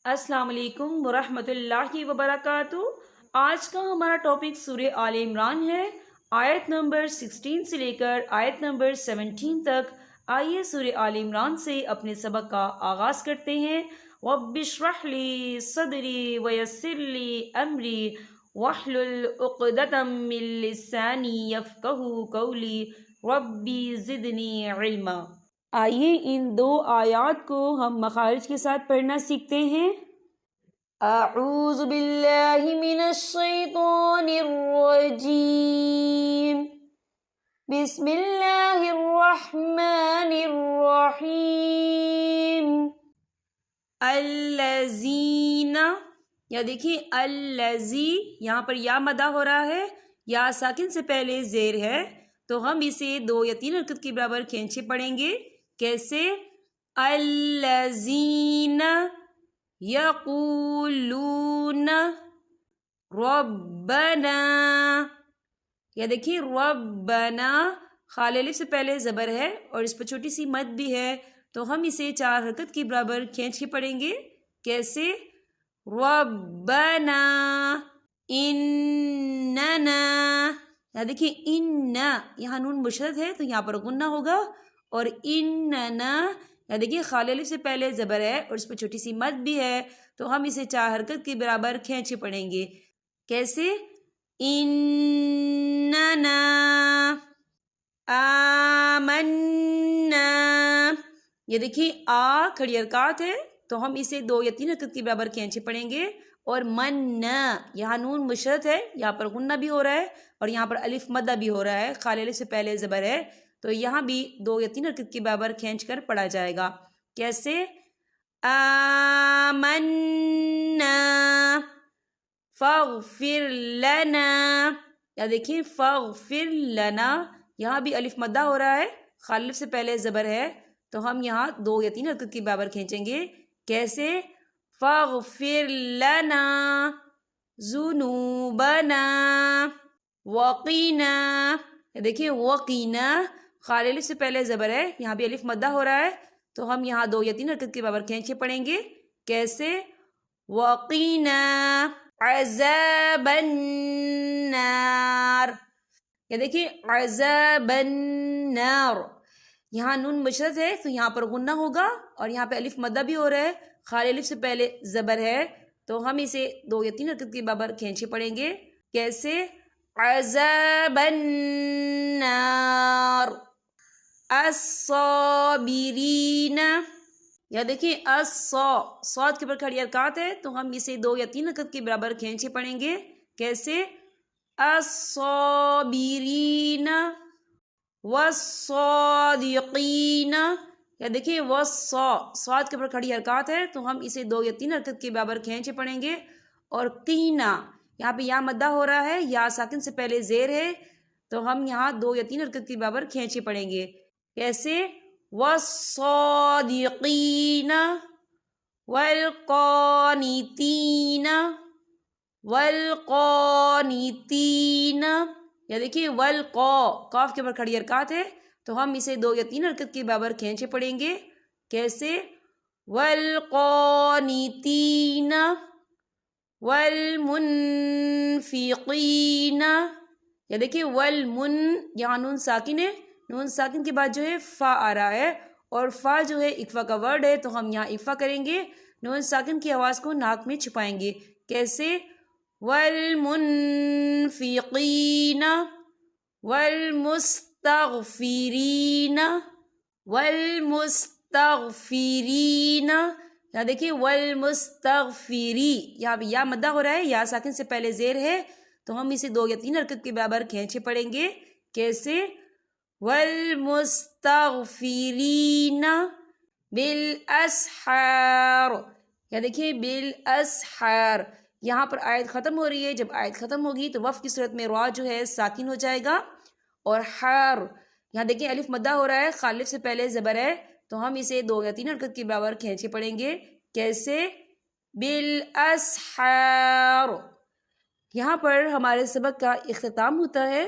السلام علیکم ورحمۃ اللہ وبرکاتہ۔ آج کا ہمارا ٹاپک سورہ آل عمران ہے، آیت نمبر 16 سے لے کر آیت نمبر 17 تک۔ آئیے سورہ آل عمران سے اپنے سبق کا آغاز کرتے ہیں۔ رب اشرح لی صدری ویسر لی امری واحلل عقدۃ من لسانی یفقہوا قولی ربی زدنی علما۔ آئیے ان دو آیات کو ہم مخارج کے ساتھ پڑھنا سیکھتے ہیں۔ اعوذ باللہ من الشیطان الرجیم، بسم اللہ الرحمن الرحیم۔ الذین، یا دیکھیے الذی، یہاں پر یا مدہ ہو رہا ہے، یا ساکن سے پہلے زیر ہے، تو ہم اسے 2 یا 3 حرکت کے برابر کھینچے پڑھیں گے۔ کیسے؟ الذین یقولون ربنا، یا دیکھیے ربنا خال الف سے پہلے زبر ہے اور اس پر چھوٹی سی مد بھی ہے، تو ہم اسے 4 حرکت کے برابر کھینچ کے پڑھیں گے۔ کیسے؟ ربنا اننا، یا دیکھیے ان، یہاں نون مشدد ہے تو یہاں پر غنہ ہوگا، اور اننا، یا دیکھیے خال الف سے پہلے زبر ہے اور اس پہ چھوٹی سی مد بھی ہے، تو ہم اسے 4 حرکت کے برابر کھینچے پڑھیں گے۔ کیسے؟ اننا آمنا، یہ دیکھیے آ کھڑی حرکات ہے تو ہم اسے 2 یا 3 حرکت کے برابر کھینچے پڑھیں گے۔ اور من، یہاں نون مشدد ہے، یہاں پر غنہ بھی ہو رہا ہے اور یہاں پر الف مدہ بھی ہو رہا ہے، خال الف سے پہلے زبر ہے، تو یہاں بھی 2 یا 3 حرکت کے برابر کھینچ کر پڑھا جائے گا۔ کیسے؟ آمنا فاغفر لنا، یا دیکھیں فاغفر لنا، یہاں بھی الف مدہ ہو رہا ہے، خال الف سے پہلے زبر ہے، تو ہم یہاں 2 یا 3 حرکت کے برابر کھینچیں گے۔ کیسے؟ فاغفر لنا ذنوبنا وقنا، دیکھیے وقنا خال الف سے پہلے زبر ہے، یہاں بھی الف مدہ ہو رہا ہے، تو ہم یہاں 2 یا 3 حرکت کے برابر کھینچے پڑھیں گے۔ کیسے؟ وقنا عذاب النار، یا دیکھیے عذاب النار، یہاں نون مشدد ہے تو یہاں پر غنہ ہوگا اور یہاں پہ الف مدہ بھی ہو رہا ہے، خال الف سے پہلے زبر ہے، تو ہم اسے 2 یا 3 حرکت کے برابر کھینچے پڑھیں گے۔ کیسے؟ عذاب النار الصابرین، یا دیکھیں صاد کے اوپر کھڑی حرکات ہے تو ہم اسے 2 یا 3 حرکت کے برابر کھینچے پڑھیں گے۔ کیسے؟ الصابرین والصادقین، یا دیکھیں صاد کے اوپر کھڑی حرکات ہے تو ہم اسے 2 یا 3 حرکت کے برابر کھینچے پڑھیں گے۔ اور قینا، یہاں پہ یا مدہ ہو رہا ہے، یا ساکن سے پہلے زیر ہے، تو ہم یہاں 2 یا 3 حرکت کے برابر کھینچے پڑھیں گے۔ کیسے؟ والصادقین والقانتین والقانتین، یا دیکھیے قاف کے اوپر کھڑی حرکات ہے تو ہم اسے 2 یا 3 حرکت کے برابر کھینچے پڑھیں گے۔ کیسے؟ والقانتین والمنفقین، یا دیکھیے یہاں نون ساکن ہے، نون ساکن کے بعد جو ہے فا آ رہا ہے، اور فا جو ہے اکفا کا ورڈ ہے تو ہم یہاں اکفا کریں گے، نون ساکن کی آواز کو ناک میں چھپائیں گے۔ کیسے؟ والمنفقین والمستغفرین والمستغفرین، یہاں دیکھیے والمستغفری، یہاں پہ یا مدہ ہو رہا ہے، یا ساکن سے پہلے زیر ہے، تو ہم اسے 2 یا 3 حرکت کے برابر کھینچے پڑھیں گے۔ کیسے؟ والمستغفرین بالاسحار، یا دیکھیے بالاسحار، یہاں پر آیت ختم ہو رہی ہے، جب آیت ختم ہوگی تو وقف کی صورت میں را جو ہے ساکن ہو جائے گا، اور حار، یہاں دیکھیں الف مدہ ہو رہا ہے، خال الف سے پہلے زبر ہے، تو ہم اسے 2 یا 3 حرکت کے برابر کھینچے پڑھیں گے۔ کیسے؟ بالاسحار۔ یہاں پر ہمارے سبق کا اختتام ہوتا ہے۔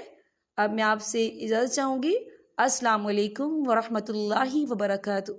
اب میں آپ سے اجازت چاہوں گی۔ السلام علیکم ورحمۃ اللہ وبرکاتہ۔